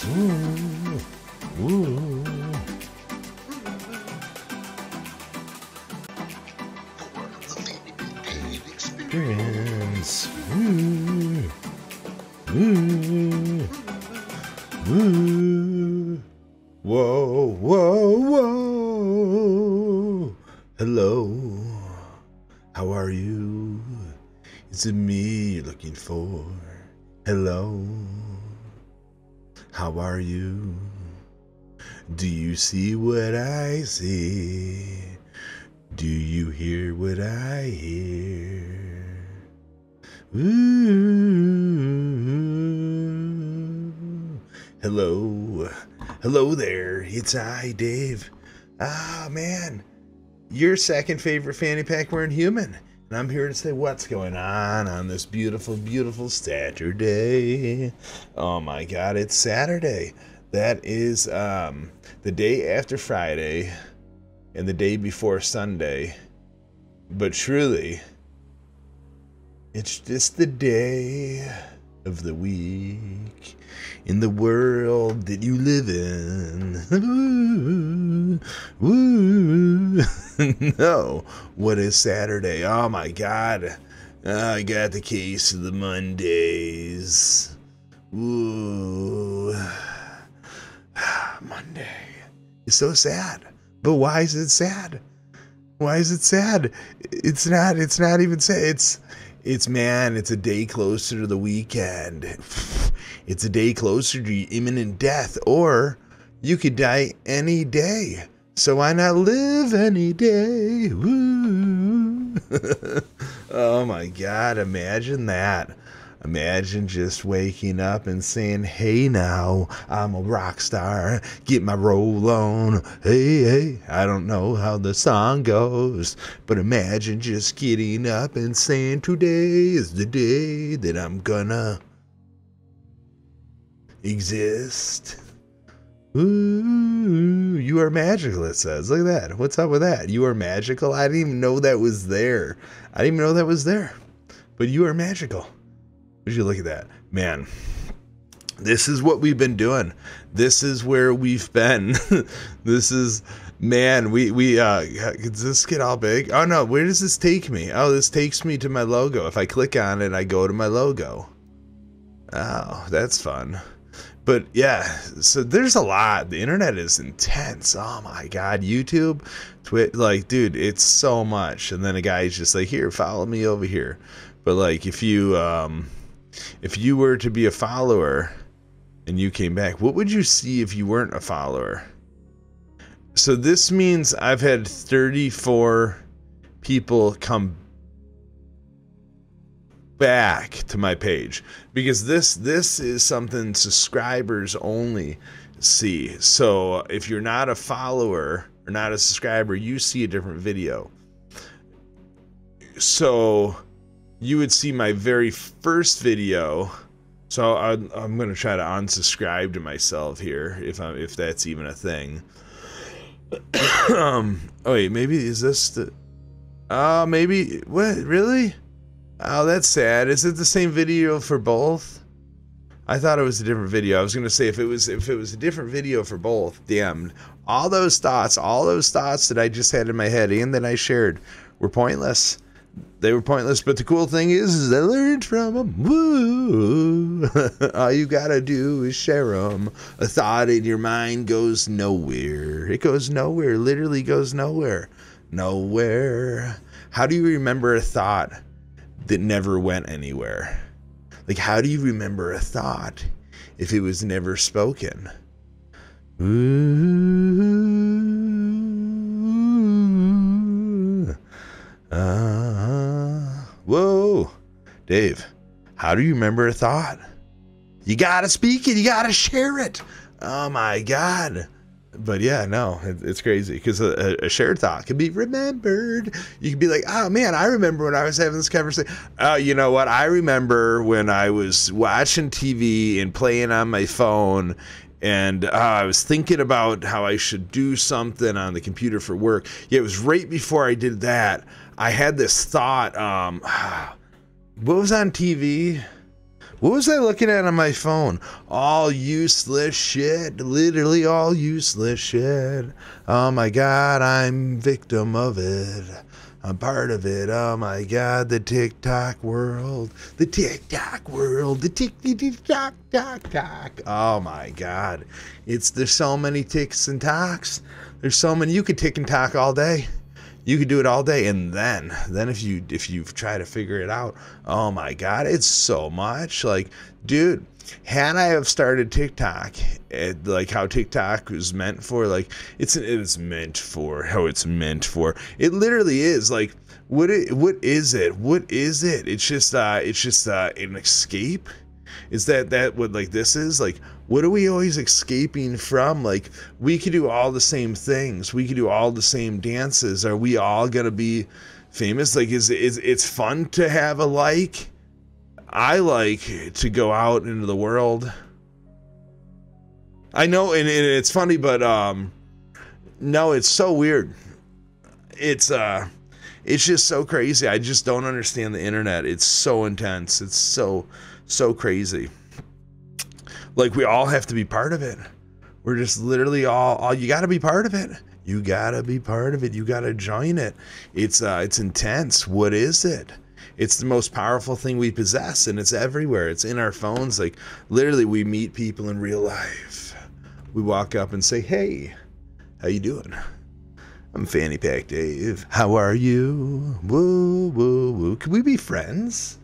Ooh, ooh. Experience. Ooh, ooh, ooh. Whoa, whoa, whoa. Hello. How are you? Is it me you're looking for? Hello. How are you? Do you see what I see? Do you hear what I hear? Ooh. Hello. Hello there. It's I, Dave. Ah, man. Your second favorite fanny pack wearing human. And I'm here to say what's going on this beautiful, beautiful Saturday. Oh my God, it's Saturday. That is the day after Friday and the day before Sunday. But truly, it's just the day of the week in the world that you live in. Woo, woo. No, what is Saturday? Oh my God. I got the case of the Mondays. Ooh. Monday. It's so sad. But why is it sad? Why is it sad? It's not even sad. It's a day closer to the weekend. It's a day closer to imminent death, or you could die any day. So why not live any day? Woo. Oh my God, imagine that. Imagine just waking up and saying, hey now, I'm a rock star, get my roll on, hey, hey. I don't know how the song goes, but imagine just getting up and saying, today is the day that I'm gonna exist. Ooh, you are magical, it says. Look at that. What's up with that? You are magical? I didn't even know that was there. But you are magical. Would you look at that? Man, this is what we've been doing. This is where we've been. This is, man, does this get all big? Oh no, where does this take me? Oh, this takes me to my logo. If I click on it, I go to my logo. Oh, that's fun. But yeah, so there's a lot. The internet is intense. Oh my God, YouTube, like, dude, it's so much. And then a guy's just like, here, follow me over here. But like, if you were to be a follower and you came back, what would you see if you weren't a follower? So this means I've had 34 people come back to my page, because this is something subscribers only see. So if you're not a follower or not a subscriber, you see a different video. So you would see my very first video. So I'm going to try to unsubscribe to myself here, if that's even a thing. Oh wait, maybe is this the? Oh, maybe what? Really? Oh, that's sad. Is it the same video for both? I thought it was a different video. I was going to say if it was a different video for both, damn. All those thoughts that I just had in my head and that I shared were pointless. They were pointless, but the cool thing is I learned from them. Woo! All you gotta do is share them. A thought in your mind goes nowhere. It goes nowhere. Literally goes nowhere. Nowhere. How do you remember a thought that never went anywhere? Like, how do you remember a thought if it was never spoken? Ooh. Whoa, Dave, how do you remember a thought? You gotta speak it, you gotta share it. Oh my God. But yeah, no, it's crazy, because a shared thought can be remembered. You can be like, oh man, I remember when I was having this conversation. Oh, you know what? I remember when I was watching TV and playing on my phone, and I was thinking about how I should do something on the computer for work. Yeah, it was right before I did that. I had this thought, what was on TV? What was I looking at on my phone? All useless shit. Literally all useless shit. Oh my God, I'm victim of it. I'm part of it. Oh my God, the TikTok world. The TikTok world. The TikTok. Oh my God. There's so many ticks and talks. There's so many. You could tick and talk all day. You could do it all day, and then if you try to figure it out, oh my God, it's so much. Like, dude, had I have started TikTok, like how TikTok was meant for, like it's meant for how it's meant for. It literally is. Like, what is it? What is it? It's just an escape. Is that what like this is? Like, what are we always escaping from? Like, we could do all the same things. We could do all the same dances. Are we all gonna be famous? Like, it's fun to have a like. I like to go out into the world. I know, and it's funny, but no, it's so weird. It's just so crazy. I just don't understand the internet. It's so intense. It's so crazy. Like, we all have to be part of it. We're just literally all you got to be part of it. You got to be part of it. You got to join it. It's intense. What is it? It's the most powerful thing we possess, and it's everywhere. It's in our phones. Like, literally, we meet people in real life. We walk up and say, "Hey, how you doing? I'm FannyPackDave. How are you? Woo, woo, woo. Can we be friends?"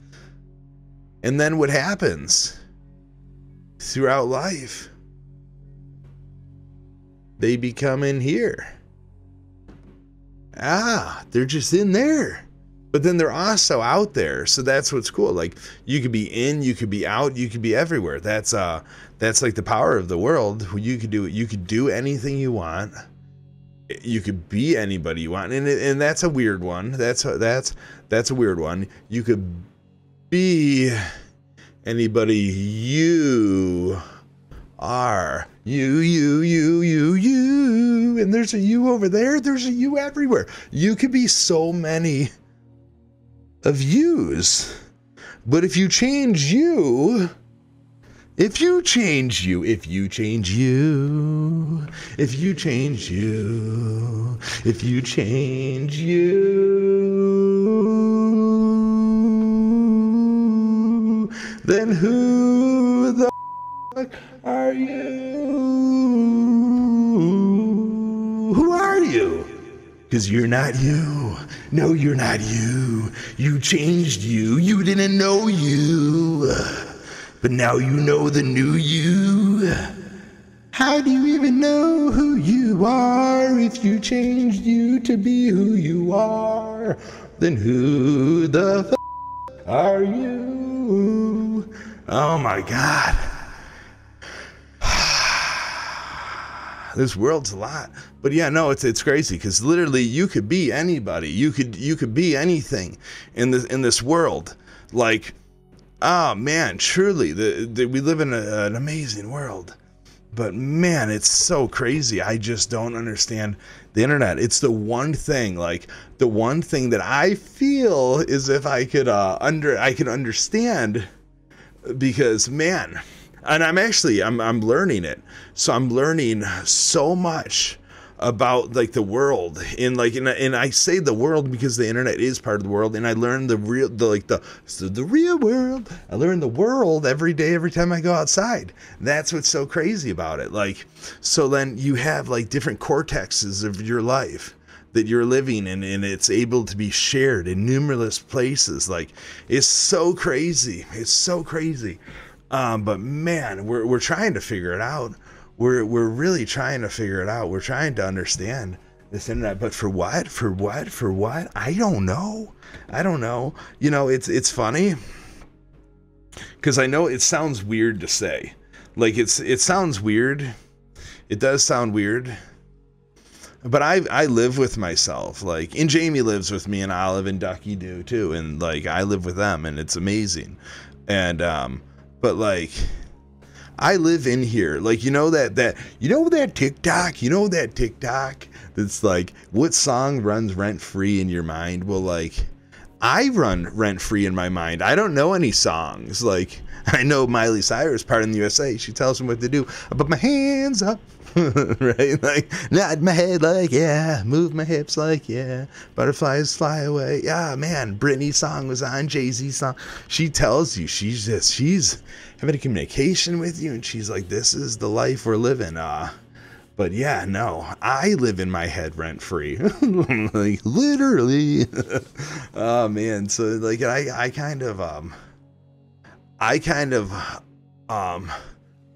And then what happens? Throughout life, they become in here. They're just in there. But then they're also out there. So that's what's cool. Like, you could be in, you could be out, you could be everywhere. That's like the power of the world. You could do anything you want. You could be anybody you want. And that's a weird one. That's a weird one. You could be anybody you are. You. And there's a you over there. There's a you everywhere. You could be so many of yous. But if you change you, if you change you, then who the fuck are you? Who are you? Because you're not you. No, you're not you. You changed you. You didn't know you. But now you know the new you. How do you even know who you are if you changed you to be who you are? Then who the f*** are you? Oh my God. This world's a lot. But yeah, no, it's crazy, because literally you could be anybody. You could be anything in this world. Like, oh man, truly, we live in an amazing world. But man, it's so crazy. I just don't understand the internet. It's the one thing, like the one thing that I feel is if I could understand, because man, and I'm learning it. So I'm learning so much about like the world, and I say the world because the internet is part of the world, and I learn the real world. I learn the world every day, every time I go outside. That's what's so crazy about it. Like, so then you have like different cortexes of your life that you're living in, and it's able to be shared in numerous places. Like, it's so crazy. It's so crazy. But man, we're trying to figure it out. We're really trying to figure it out. We're trying to understand this internet, but for what? I don't know. You know, it's funny, because I know it sounds weird to say. Like, it sounds weird. It does sound weird. But I live with myself. Like, and Jamie lives with me, and Olive and Ducky do too. And like, I live with them, and it's amazing. And but like, I live in here. Like, you know that TikTok that's like, what song runs rent free in your mind? Well, like, I run rent free in my mind. I don't know any songs. Like, I know Miley Cyrus, Part in the USA. She tells me what to do. I put my hands up, right? Like, nod my head like, yeah. Move my hips like, yeah. Butterflies fly away. Yeah, man. Britney's song was on. Jay-Z's song. She tells you she's having a communication with you, and she's like, this is the life we're living. But yeah, no, I live in my head rent free, like literally. Oh man, so like I kind of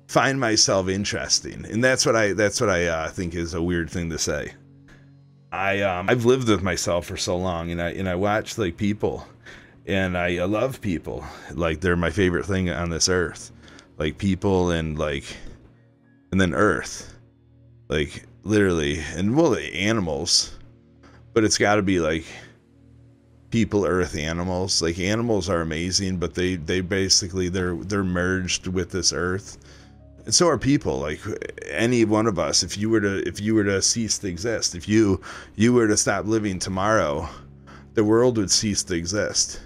find myself interesting, and that's what I think is a weird thing to say. I've lived with myself for so long, and I watch like people, and I love people, like they're my favorite thing on this earth, like people and then earth. Like literally, and well, animals, but it's got to be like people, earth, animals. Like animals are amazing, but they basically they're merged with this earth, and so are people. Like any one of us, if you were to cease to exist, if you were to stop living tomorrow, the world would cease to exist.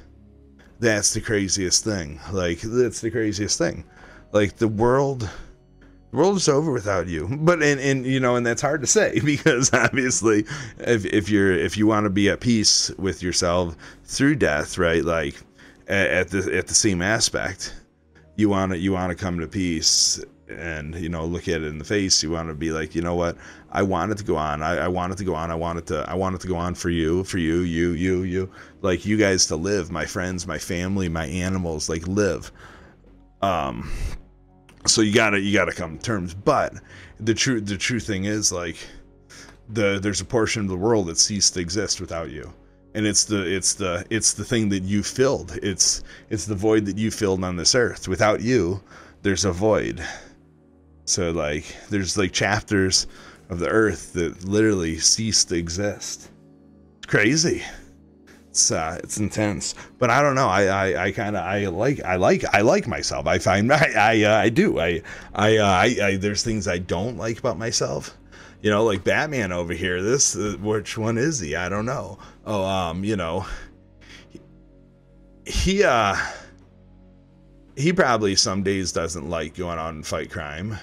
That's the craziest thing. Like that's the craziest thing. Like the world is over without you. But and you know, and that's hard to say, because obviously if you want to be at peace with yourself through death, right? Like at the same aspect, you want to come to peace and, you know, look at it in the face. You want to be like, you know what? I want it to go on. I want it to go on. I want it to go on for you, you, like you guys to live, my friends, my family, my animals, like live. So you gotta come to terms, but the true thing is, like, there's a portion of the world that ceased to exist without you, and it's the thing that you filled. It's the void that you filled on this earth. Without you, there's a void. So like there's like chapters of the earth that literally ceased to exist. It's crazy. It's intense, but I don't know. I like myself. I find I do. There's things I don't like about myself. You know, like Batman over here. Which one is he? I don't know. Oh, you know, he probably some days doesn't like going out and fight crime.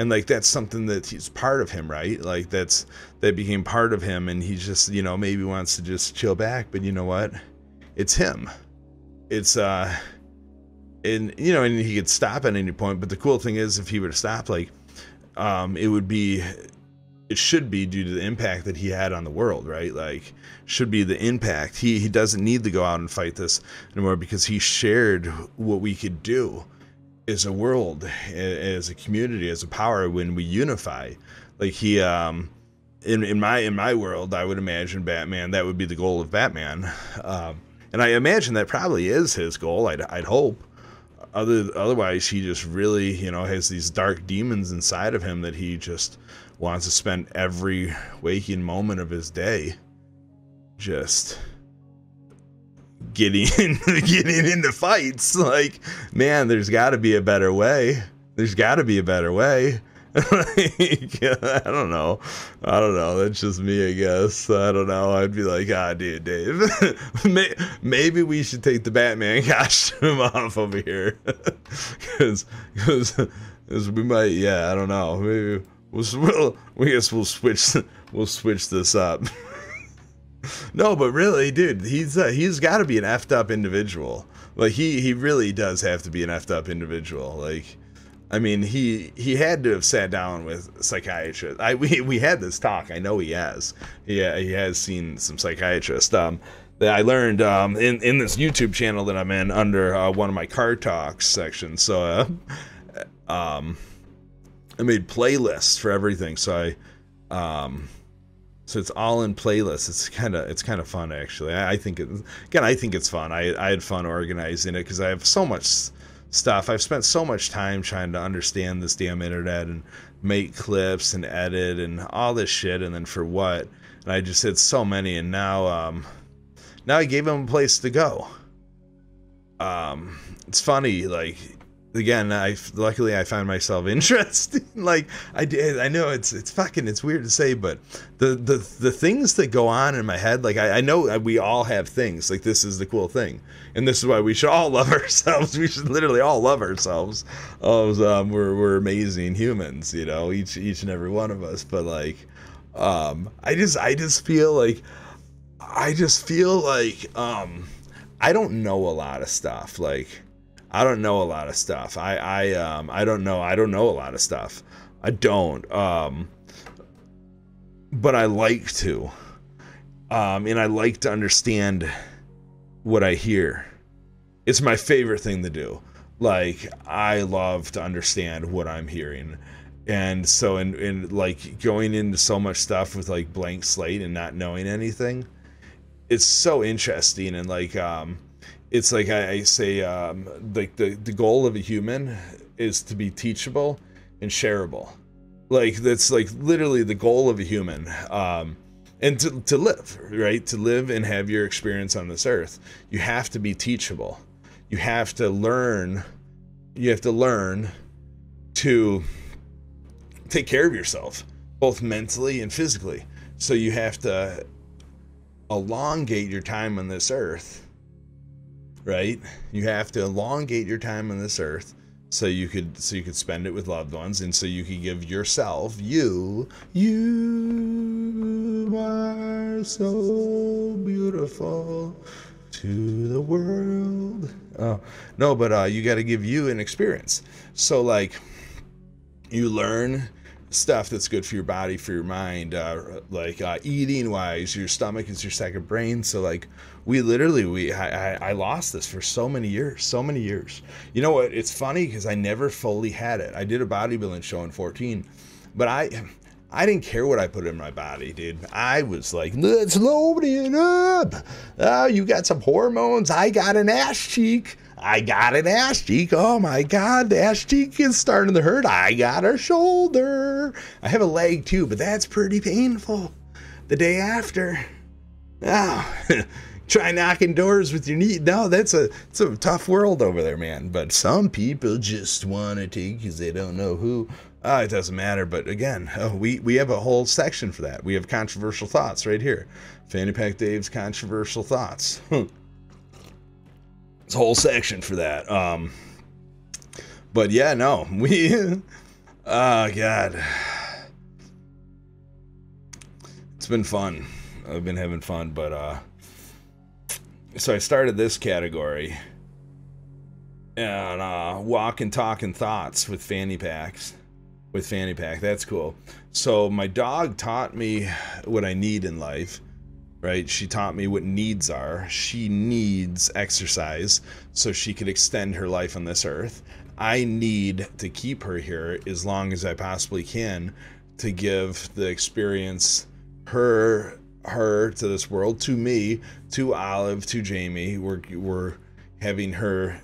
And like that's something that he's part of him, right? Like that became part of him, and he just, you know, maybe wants to just chill back. But you know what? It's him. It's and you know, and he could stop at any point. But the cool thing is, if he were to stop, like, it should be due to the impact that he had on the world, right? Like, should be the impact. He doesn't need to go out and fight this anymore, because he shared what we could do as a world, as a community, as a power when we unify. Like he, in my world, I would imagine Batman, that would be the goal of Batman. And I imagine that probably is his goal. I'd hope. Otherwise, he just really, you know, has these dark demons inside of him that he just wants to spend every waking moment of his day just getting into fights. Like, man, there's got to be a better way. There's got to be a better way. Like, I don't know. That's just me, I guess. I don't know. I'd be like, dude, Dave, maybe we should take the Batman costume off over here, because we might. Yeah, I don't know. Maybe we'll switch this up. No, but really, dude, he's got to be an effed up individual. Like he really does have to be an effed up individual. Like, I mean, he had to have sat down with psychiatrists. We had this talk. I know he has. Yeah, he has seen some psychiatrists. That I learned in this YouTube channel that I'm in under one of my car talks sections. So I made playlists for everything. So so it's all in playlists. It's kind of fun, actually. I think it's fun. I had fun organizing it, because I have so much stuff. I've spent so much time trying to understand this damn internet and make clips and edit and all this shit, and then for what? And I just had so many, and now I gave them a place to go. It's funny, like, again, luckily I find myself interested. Like I did, I know it's weird to say, but the things that go on in my head, like I know we all have things. Like this is the cool thing, and this is why we should all love ourselves. We should literally all love ourselves. We're amazing humans, you know, each and every one of us. But like, I just feel like I don't know a lot of stuff. Like, I don't know a lot of stuff. I don't know a lot of stuff. I don't. But I like to. And I like to understand what I hear. It's my favorite thing to do. Like, I love to understand what I'm hearing. And so, in like like into so much stuff with like blank slate and not knowing anything, it's so interesting. And like, it's like I say, like the goal of a human is to be teachable and shareable. Like that's like literally the goal of a human. And to live, right? To live and have your experience on this earth, you have to be teachable. You have to learn. You have to learn to take care of yourself, both mentally and physically. So you have to elongate your time on this earth. Right? You have to elongate your time on this earth so you could spend it with loved ones, and so you could give yourself, you are so beautiful to the world. Oh no, but you got to give you an experience. So like, you learn stuff that's good for your body, for your mind, like eating wise, your stomach is your second brain. So like, I lost this for so many years. You know what? It's funny because I never fully had it. I did a bodybuilding show in 14, but I didn't care what I put in my body, dude. I was like, let's load it up. Oh, you got some hormones. I got an ass cheek. Oh my God, the ass cheek is starting to hurt. I got a shoulder. I have a leg too, but that's pretty painful. The day after. Oh, try knocking doors with your knee. No, it's a tough world over there, man. But some people just want to take because they don't know who. It doesn't matter. But again, we have a whole section for that. We have controversial thoughts right here. FannyPackDave's controversial thoughts. It's a whole section for that. But yeah, no, oh God, it's been fun. I've been having fun, but so I started this category and walking, talking thoughts with fanny packs. With fanny pack, that's cool. So my dog taught me what I need in life. Right? She taught me what needs are. She needs exercise so she could extend her life on this earth. I need to keep her here as long as I possibly can to give the experience her to this world, to me, to Olive, to Jamie. We're having her,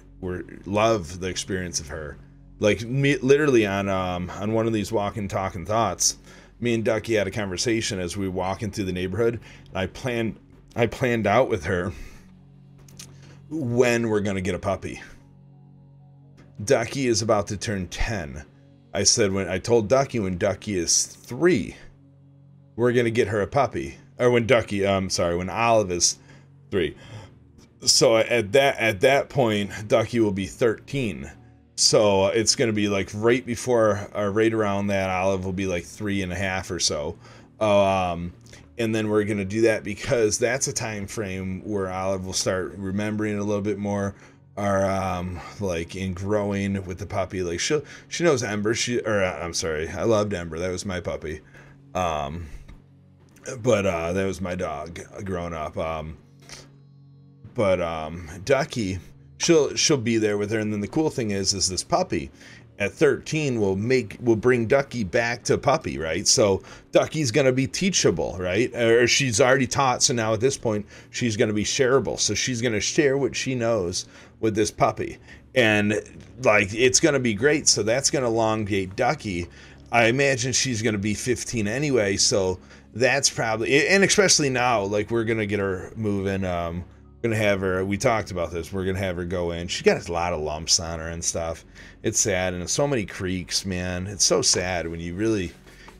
love the experience of her. Like me, literally on one of these walking, talking thoughts, me and Ducky had a conversation as we were walking through the neighborhood. And I planned out with her when we're going to get a puppy. Ducky is about to turn 10. I told Ducky when Ducky is 3, we're going to get her a puppy. Or when Olive is 3. So at that point, Ducky will be 13. So it's going to be like right before or right around that, Olive will be like 3.5 or so. And then we're going to do that because that's a time frame where Olive will start remembering a little bit more, or like in growing with the puppy. Like she knows Ember. I loved Ember. That was my puppy. But that was my dog growing up. Ducky, she'll be there with her, and then the cool thing is this puppy at 13 will bring Ducky back to puppy, right? So Ducky's gonna be teachable, right? Or she's already taught, so now at this point she's gonna be shareable. So she's gonna share what she knows with this puppy, and like it's gonna be great. So that's gonna elongate Ducky. I imagine she's gonna be 15 anyway, so that's probably, and especially now, like we're gonna get her moving. gonna have her. We talked about this. We're gonna have her go in. She got a lot of lumps on her and stuff. It's sad, and so many creaks, man. It's so sad when you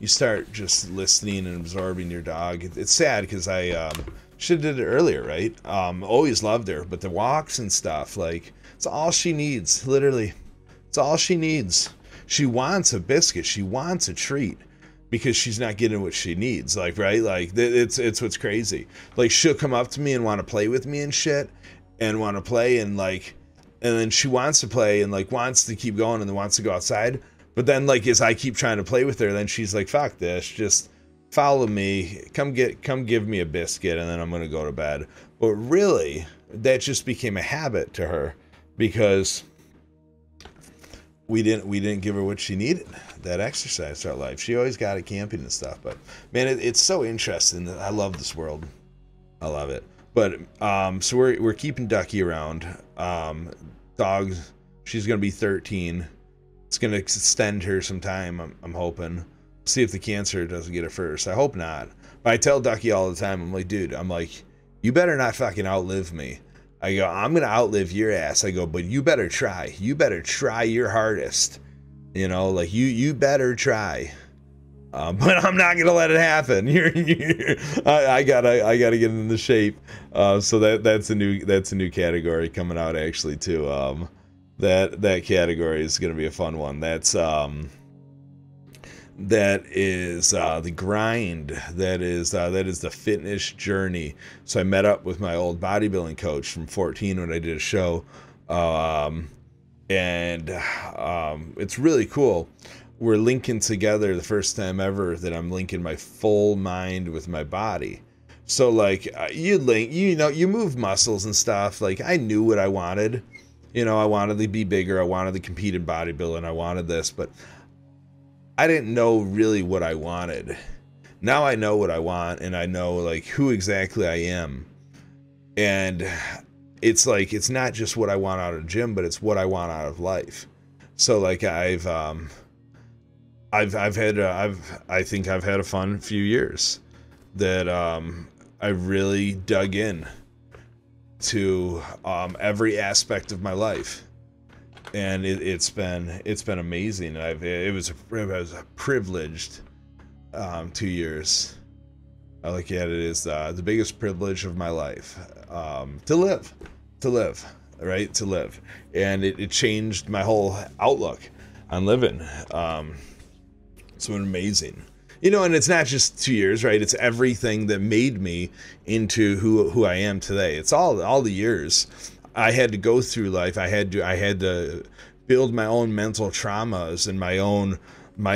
start just listening and absorbing your dog. It's sad because I should have did it earlier, right? Always loved her, but the walks and stuff, like, it's all she needs. Literally, it's all she needs. She wants a biscuit. She wants a treat because she's not getting what she needs. Like, right? Like, it's what's crazy. Like, she'll come up to me and want to play with me and shit, and want to play, and like, and then she wants to play and like wants to keep going and then wants to go outside. But then, like, as I keep trying to play with her, then she's like, fuck this, just follow me, come give me a biscuit, and then I'm gonna go to bed. But really, that just became a habit to her because we didn't give her what she needed, that exercise throughout life. She always got it camping and stuff. But man, it's so interesting. I love this world. I love it. But so we're keeping Ducky around. Dogs, she's gonna be 13. It's gonna extend her some time. I'm hoping. See if the cancer doesn't get her first. I hope not. But I tell Ducky all the time, I'm like, dude, you better not fucking outlive me. I go, I'm gonna outlive your ass. I go, but you better try. You better try your hardest. You know, like you better try. But I'm not gonna let it happen. I gotta get into shape. So that's a new category coming out actually too. That category is gonna be a fun one. That is the grind. That is the fitness journey. So I met up with my old bodybuilding coach from 14 when I did a show, and it's really cool. We're linking together the first time ever that I'm linking my full mind with my body. So like you move muscles and stuff. Like I knew what I wanted. You know, I wanted to be bigger. I wanted to compete in bodybuilding. I wanted this, but I didn't know really what I wanted. Now I know what I want, and I know like who exactly I am. And it's like, it's not just what I want out of the gym, but it's what I want out of life. So like I think I've had a fun few years that I really dug in to every aspect of my life. And it's been amazing. It was a privileged 2 years. I look at it as the biggest privilege of my life, to live, right? To live, and it changed my whole outlook on living. It's been amazing, you know. And it's not just 2 years, right? It's everything that made me into who I am today. It's all the years I had to go through life. I had to build my own mental traumas and my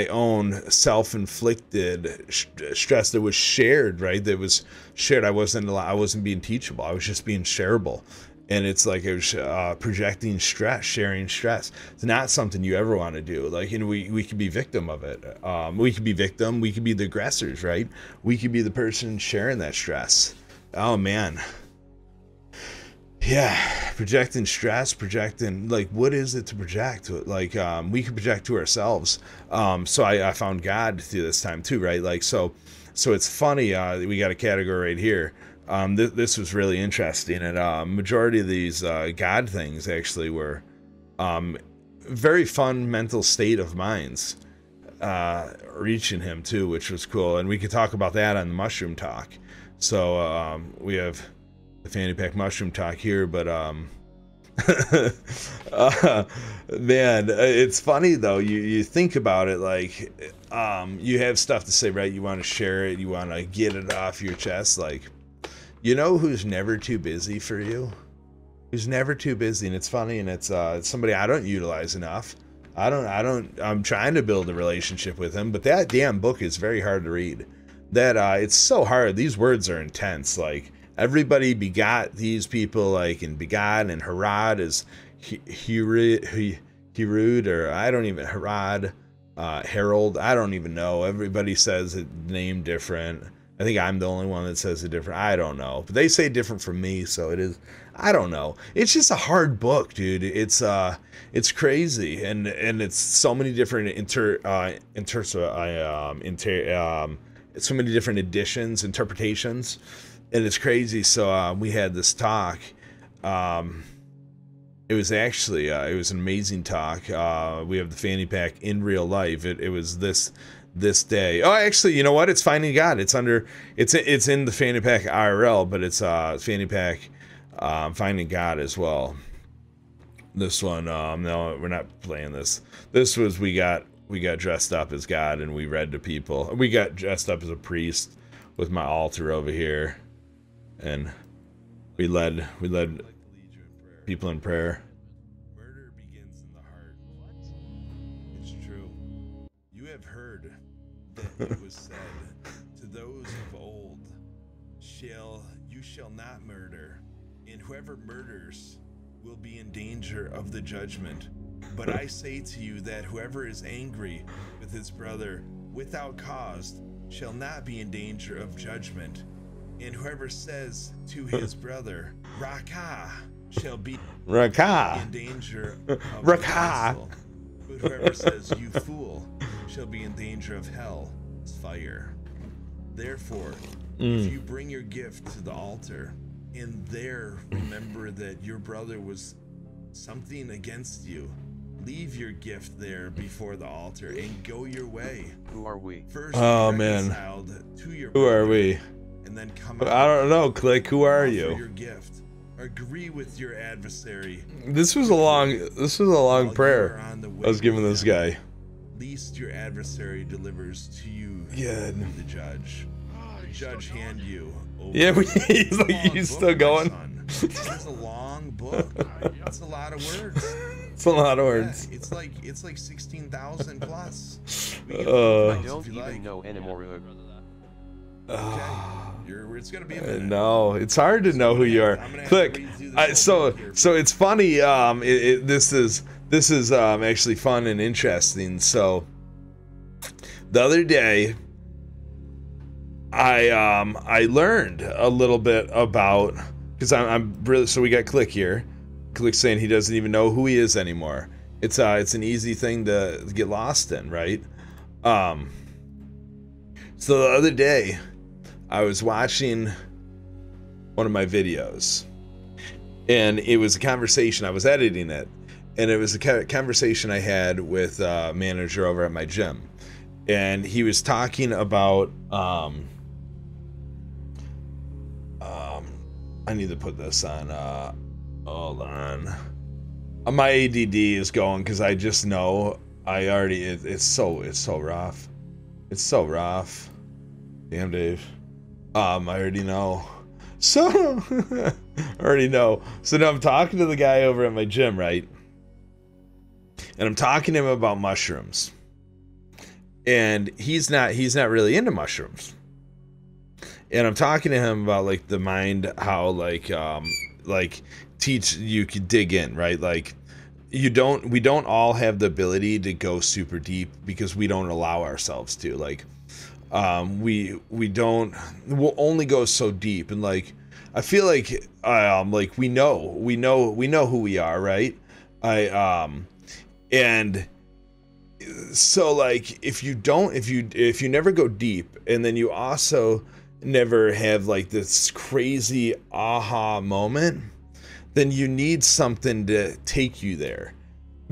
own self-inflicted stress that was shared, right? That was shared. I wasn't being teachable. I was just being shareable. And it's like I was projecting stress, sharing stress. It's not something you ever want to do. Like, you know, we could be victim of it. We could be victim. We could be the aggressors, right? We could be the person sharing that stress. Oh man. Yeah, projecting stress, like, what is it to project? Like, we can project to ourselves. So I found God through this time too, right? Like, so it's funny. We got a category right here. This was really interesting, and majority of these God things actually were very fun mental state of minds, reaching Him too, which was cool. And we could talk about that on the Mushroom Talk. So we have the Fanny Pack Mushroom Talk here, but man, it's funny though. You think about it, like you have stuff to say, right? You want to share it, you want to get it off your chest. Like, you know who's never too busy for you? Who's never too busy? And it's funny, and it's somebody I don't utilize enough. I'm trying to build a relationship with him, but that damn book is very hard to read. That it's so hard. These words are intense. Like, everybody begot these people, like, and begot, and Herod is Herod, or I don't even, Herod, Harold, I don't even know. Everybody says it named different. I think I'm the only one that says it different. I don't know, but they say different from me, so it is. I don't know. It's just a hard book, dude. It's crazy, and it's so many different so many different editions, interpretations, and it's crazy. So we had this talk, It was actually it was an amazing talk. We have the fanny pack in real life. It was this day. Oh, actually, you know what? It's Finding God. It's in the fanny pack IRL, but it's fanny pack Finding God as well. This one, no, we're not playing this. This was we got dressed up as God and we read to people. We got dressed up as a priest with my altar over here, and we led people in prayer. Murder begins in the heart. What? It's true. You have heard that it was said to those of old, you shall not murder, and whoever murders will be in danger of the judgment. But I say to you that whoever is angry with his brother without cause shall not be in danger of judgment. And whoever says to his brother, Raka, shall be in danger of council. But whoever says, you fool, shall be in danger of hell's fire. Therefore, if you bring your gift to the altar, and there remember that your brother was something against you, leave your gift there before the altar and go your way. Who are we? First, oh man, to your who are we? And then come out. I don't know. Click. Who are you? Your gift. Agree with your adversary. This was a long prayer I was giving this guy. Least your adversary delivers to you Yeah. the judge. The judge hand you over. Yeah, he's like, you still going? It's a long book. It's a lot of words. It's a lot of words. Yeah, it's like 16,000 plus. I don't even know anymore. Okay. It's gonna be a minute. No, it's hard to know who you are. Click. So it's funny. This is actually fun and interesting. So the other day, I learned a little bit about, because I'm really, so we got Click here. Click saying he doesn't even know who he is anymore. It's an easy thing to get lost in, right? So the other day, I was watching one of my videos, and it was a conversation. I was editing it, and it was a conversation I had with a manager over at my gym, and he was talking about I need to put this on. Hold on. My ADD is going because I just know I already. It's so rough. It's so rough. Damn, Dave. I already know. So I already know. So now I'm talking to the guy over at my gym, right? And I'm talking to him about mushrooms. And he's not really into mushrooms. And I'm talking to him about like the mind, how like teach you could dig in, right? Like we don't all have the ability to go super deep because we don't allow ourselves to. Like we'll only go so deep, and like I feel like we know who we are, right? And so like if you never go deep, and then you also never have like this crazy aha moment, then you need something to take you there,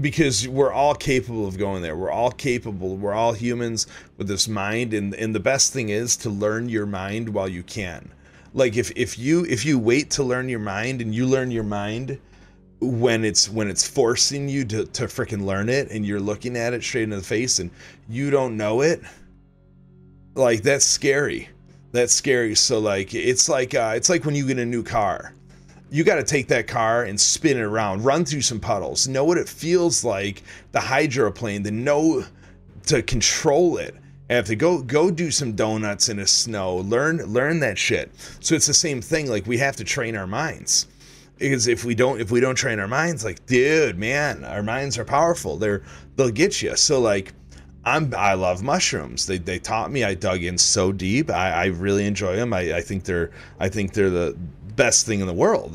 because we're all capable of going there. We're all humans with this mind, and the best thing is to learn your mind while you can. Like if you wait to learn your mind, and you learn your mind when it's forcing you to freaking learn it, and you're looking at it straight in the face and you don't know it, like that's scary. So like it's like when you get a new car. You got to take that car and spin it around, run through some puddles, know what it feels like, the hydroplane, to control it. I have to go do some donuts in the snow, learn that shit. So it's the same thing. Like we have to train our minds, because if we don't train our minds, like, dude, man, our minds are powerful. They'll get you. So like, I love mushrooms. They taught me. I dug in so deep. I really enjoy them. I think they're the best thing in the world,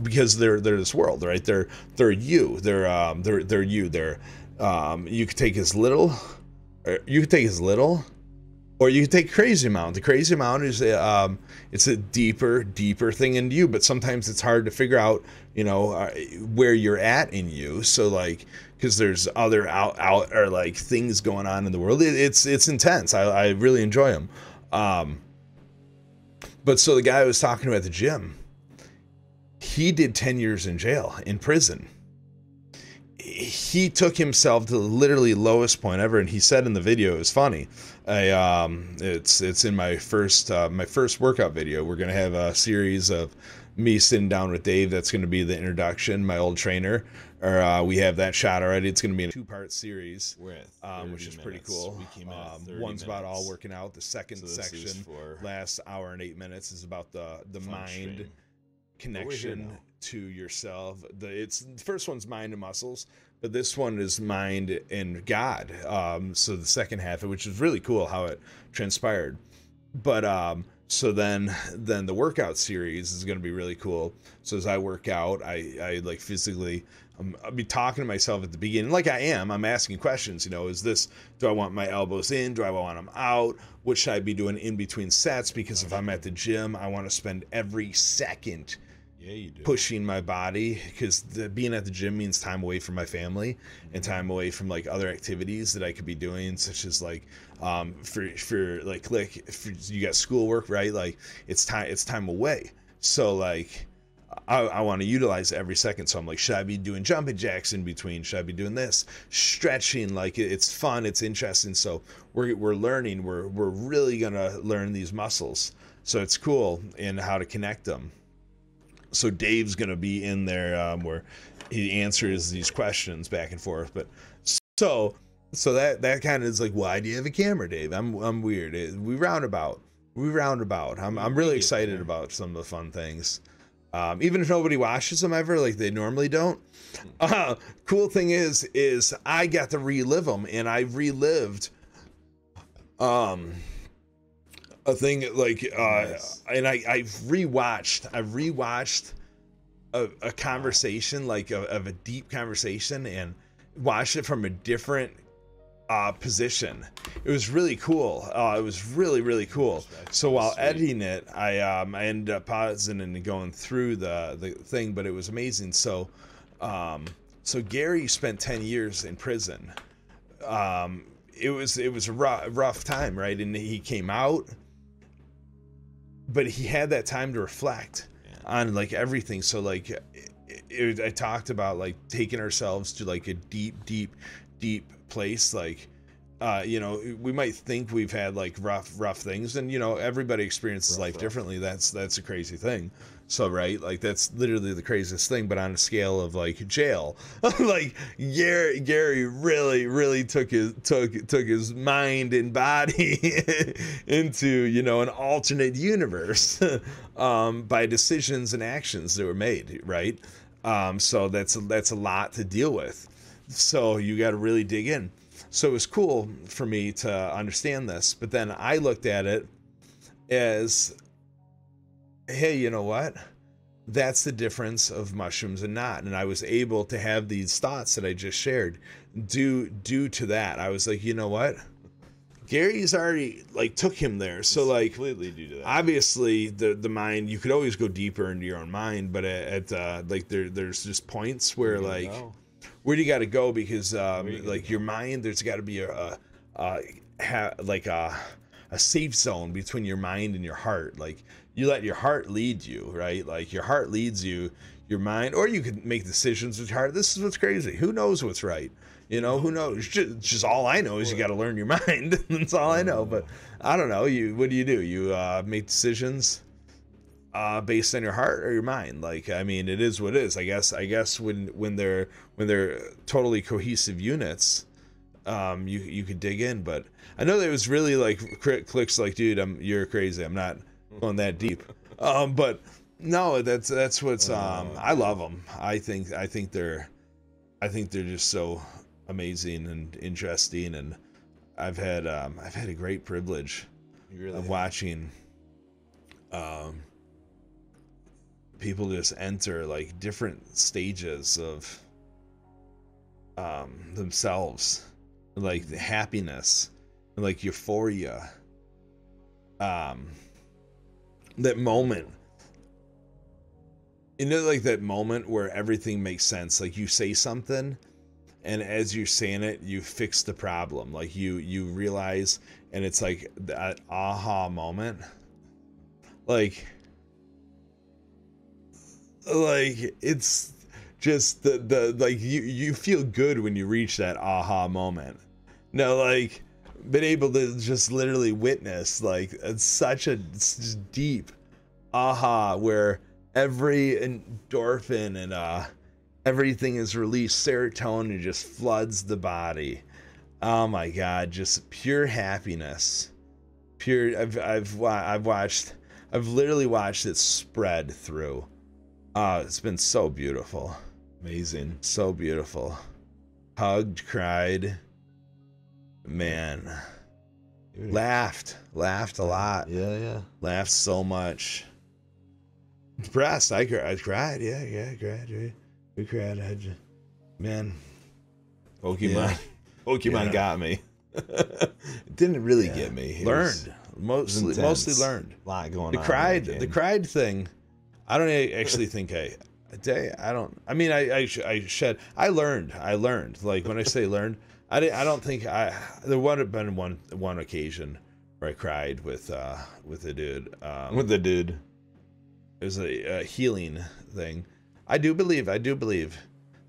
because they're this world, right? They're you. They're you. You could take as little, or you could take as little Or you can take crazy amount. The crazy amount is it's a deeper thing in you, but sometimes it's hard to figure out, where you're at in you. So like, because there's other out or like things going on in the world. It's intense. I really enjoy them. But so the guy I was talking to at the gym, he did 10 years in prison. He took himself to the literally lowest point ever, and he said in the video, it was funny. It's in my first workout video. We're gonna have a series of me sitting down with Dave. That's gonna be the introduction, my old trainer. Or we have that shot already. It's gonna be a 2-part series, which is pretty cool. One's about all working out. The second section, last hour and 8 minutes, is about the mind connection to yourself. The first one's mind and muscles, but this one is mind and God. So the second half, which is really cool how it transpired. But so then the workout series is going to be really cool. So as I work out, I like physically, I'll be talking to myself at the beginning, like I'm asking questions. Do I want my elbows in? Do I want them out? What should I be doing in between sets? Because if I'm at the gym, I want to spend every second pushing my body, because being at the gym means time away from my family and time away from like other activities that I could be doing, such as like if you got schoolwork, right? Like it's time away. So like I want to utilize every second. So I'm like, should I be doing jumping jacks in between? Should I be doing this? Stretching, like it's fun, it's interesting. So we're learning, we're really gonna learn these muscles. So it's cool in how to connect them. So Dave's gonna be in there where he answers these questions back and forth. But so that kind of is like, why do you have a camera, Dave? I'm weird. We roundabout. I'm really excited about some of the fun things. Even if nobody watches them ever, like they normally don't. Cool thing is I got to relive them, and I relived a thing like nice. And I've rewatched a conversation, like of a deep conversation, and watched it from a different position. It was really cool. It was really cool. So while editing it, I ended up pausing and going through the thing, but it was amazing. So Gary spent 10 years in prison. It was a rough time, right? And he came out, but he had that time to reflect on like everything. So like I talked about like taking ourselves to like a deep place. Like we might think we've had like rough things, and everybody experiences life differently. That's a crazy thing. So right, like that's literally the craziest thing. But on a scale of like jail, like Gary really took his mind and body into an alternate universe by decisions and actions that were made, right? So that's a lot to deal with. So you got to really dig in. So it was cool for me to understand this, but then I looked at it as, hey, you know what? That's the difference of mushrooms and not. And I was able to have these thoughts that I just shared due to that. I was like, you know what? Gary's already like took him there. So like completely due to that. Obviously the mind, you could always go deeper into your own mind, but at like there's just points where like where do you got to go? Because like your mind, there's got to be a safe zone between your mind and your heart. Like you let your heart lead you, right? Like your heart leads you, your mind, or you could make decisions with your heart. This is what's crazy. Who knows what's right? Who knows? Just all I know is you got to learn your mind. That's all I know. But I don't know. What do? You make decisions based on your heart or your mind. Like, I mean, it is what it is. I guess when they're totally cohesive units, you could dig in. But I know that it was really like clicks like, dude, you're crazy. I'm not going that deep. But no, that's what's I love them. I think they're just so amazing and interesting, and I've had a great privilege of watching people just enter like different stages of themselves, like the happiness and like euphoria that moment, you know, like that moment where everything makes sense. Like you say something, and as you're saying it, you fix the problem. Like you realize, and it's like that aha moment. Like it's just the like you feel good when you reach that aha moment. No, like been able to just literally witness like it's such a deep aha where every endorphin and everything is released, serotonin just floods the body. Oh my god, just pure happiness. Pure I've literally watched it spread through. It's been so beautiful. Amazing. So beautiful. Hugged, cried. Man. Laughed a lot. Yeah. Laughed so much. Depressed. I cried. Yeah, I cried. We cried. Man. Pokemon got me. It didn't really get me. It Learned. Mostly learned. A lot going on. The cried thing. I don't actually think I learned. Like when I say learned, I don't think there would have been one occasion where I cried with a dude. It was a healing thing. I do believe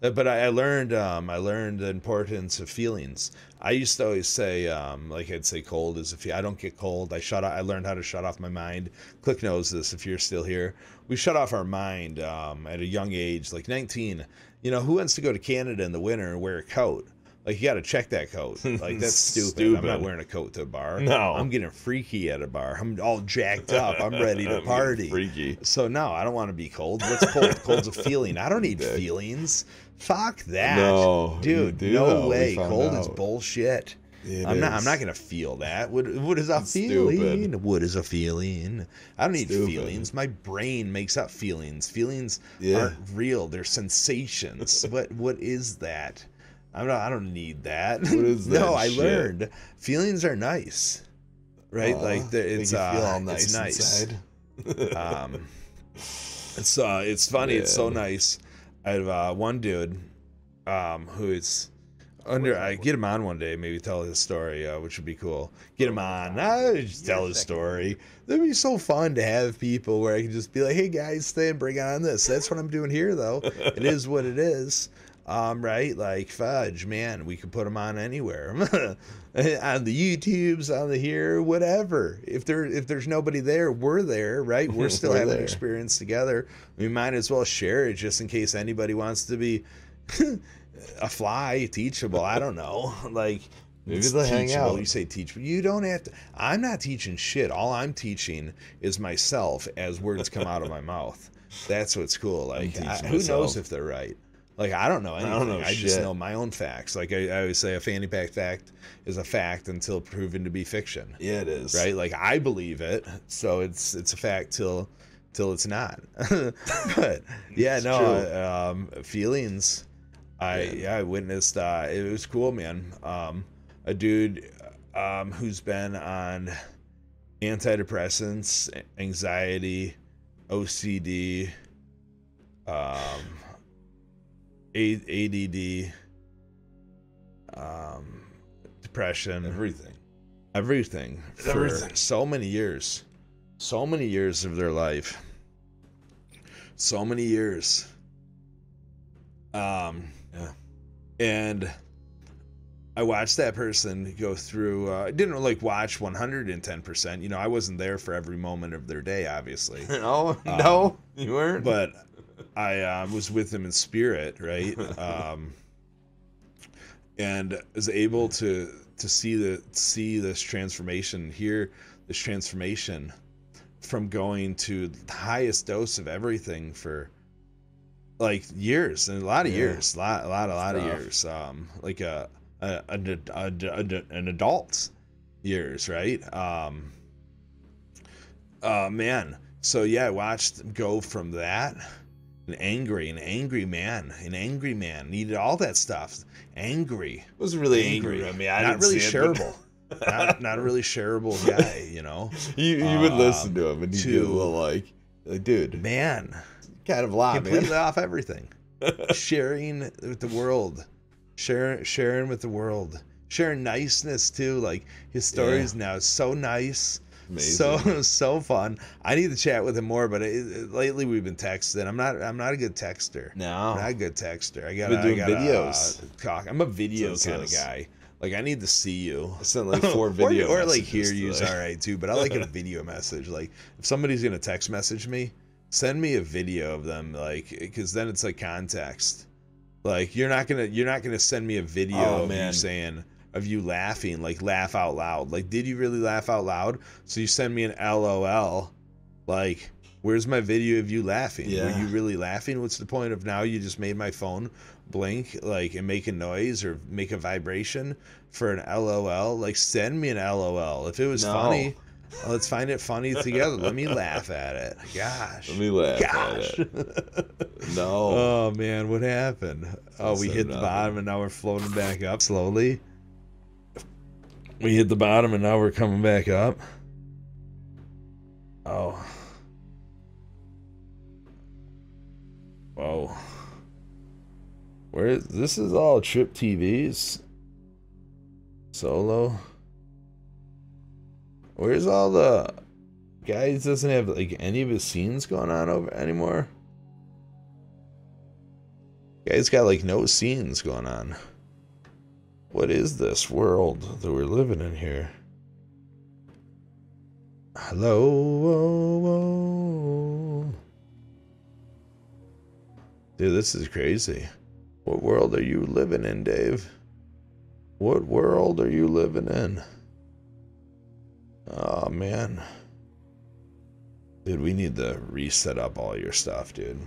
that, but I learned the importance of feelings. I used to always say, like I'd say cold is I don't get cold. I learned how to shut off my mind. Click knows this if you're still here. We shut off our mind at a young age, like 19. You know, who wants to go to Canada in the winter and wear a coat? Like, you got to check that coat. Like, that's stupid. I'm not wearing a coat to a bar. No. I'm getting freaky at a bar. I'm all jacked up. I'm ready to party. Freaky. So, no, I don't want to be cold. What's cold? Cold's a feeling. I don't need feelings. Fuck that. No. Dude, no way. Cold is bullshit. I'm not going to feel that. What is a feeling? Stupid. What is a feeling? I don't need feelings. My brain makes up feelings. Feelings aren't real. They're sensations. What is that? I don't need that. What is that? No, I learned feelings are nice, right? Like it's you feel all nice it's nice. Inside. It's funny. Man. It's so nice. I have one dude who is under. I get him on one day, maybe tell his story, which would be cool. Get him on. Just tell his story. That'd be so fun to have people where I can just be like, "Hey guys, stay and bring on this." That's what I'm doing here, though. It is what it is. Right? Like fudge, man. We could put them on anywhere, on the YouTubes, on the here, whatever. If there's nobody there, we're there, right? We're still having an experience together. We might as well share it just in case anybody wants to be a fly, teachable. I don't know, like. Maybe they'll hang out. You say teachable. You don't have to. I'm not teaching shit. All I'm teaching is myself as words come out of my mouth. That's what's cool. Like, who knows if they're right? Like, I don't know anything. I just know my own facts. Like, I always say a fanny pack fact is a fact until proven to be fiction. Yeah, it is. Right? Like, I believe it, so it's a fact till it's not. But, yeah, no, feelings. I witnessed, it was cool, man. A dude who's been on antidepressants, anxiety, OCD, ADD, depression, everything for so many years of their life, so many years. And I watched that person go through. I didn't like watch 110%. You know, I wasn't there for every moment of their day, obviously. No, you weren't. But I was with them in spirit, right? And was able to see this transformation, hear this transformation from going to the highest dose of everything for like years, and a lot of years, a lot of years, like an adult's years, right? Man. So yeah, I watched him go from that. An angry man needed all that stuff. Angry. It was really angry. I mean, I not didn't really see shareable. not a really shareable guy, you know. You would listen to him and you'd get a little like, dude, man, kind of a lot, completely man. off everything. Sharing with the world, sharing with the world, sharing niceness too. Like his stories now, so nice. Amazing. So fun. I need to chat with him more, but lately we've been texting. I'm not a good texter. No, I'm not a good texter. I been doing videos. Talk. I'm a video So kind of guy. Like I need to see you. I sent like 4 video or like messages hear you's today. all right too. But I like a video message. Like if somebody's gonna text message me, send me a video of them. Like because then it's like context. Like you're not gonna send me a video of you saying. Of you laughing, like laugh out loud. Like, did you really laugh out loud? So you send me an LOL. Like, where's my video of you laughing? Yeah. Were you really laughing? What's the point of now you just made my phone blink, like, and make a noise or make a vibration for an LOL? Like, send me an LOL. If it was funny, let's find it funny together. Let me laugh at it. Gosh. Let me laugh at it. No. Oh, man, what happened? Oh, we hit the bottom and now we're floating back up slowly. We hit the bottom and now we're coming back up. Oh. Whoa. This is all Trip TV's solo. Where's all the guys? Doesn't have like any of his scenes going on over anymore. Guy's got like no scenes going on. What is this world that we're living in here? Hello, whoa, whoa. Dude, this is crazy. What world are you living in, Dave? What world are you living in? Oh, man. Dude, we need to reset up all your stuff, dude.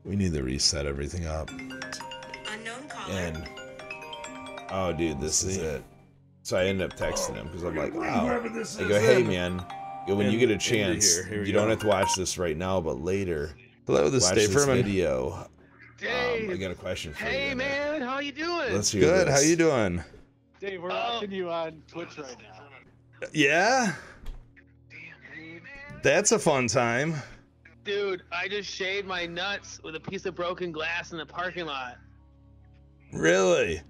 We need to reset everything up. Unknown caller. And... oh, dude, this is it. So I ended up texting him because I'm like, wow. I go, hey, man. When you get a chance, you don't have to watch this right now, but later. Hello, this is Dave Furman. Video. Dave. I got a question for you. Hey, man. How you doing? Let's hear good. This. How you doing? Dave, we're watching you on Twitch right now. Yeah? Damn, dude. That's a fun time. Dude, I just shaved my nuts with a piece of broken glass in the parking lot. Really?